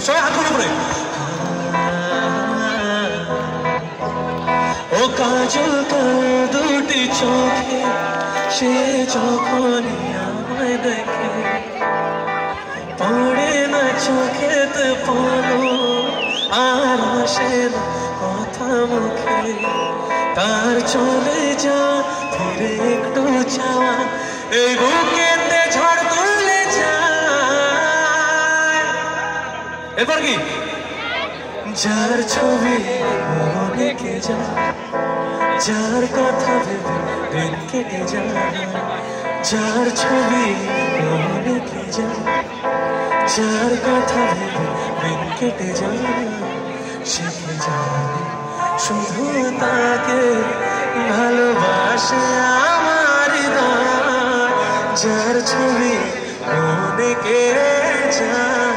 সবাই হাত করে ও কাজল কাল দুটি চোখে সে যখনই আমায় দেখে পড়ে না চোখেতে পড়ো আর আসে না কথা মুখে তার চলে যা ফিরে একটু চাওয়া এই বুকেতে ঝড় তুলে যায়। এবার কি যার ছবি মনে কে যায় যার কথা ভেবে দিন কেটে যায় যার ছবি মনে কে যায় যার কথা ভেবে দিন কেটে যায় শিখে জানে শুধু তাকে ভালোবাসে আমার হৃদয় যার ছবি মনে কে যায়।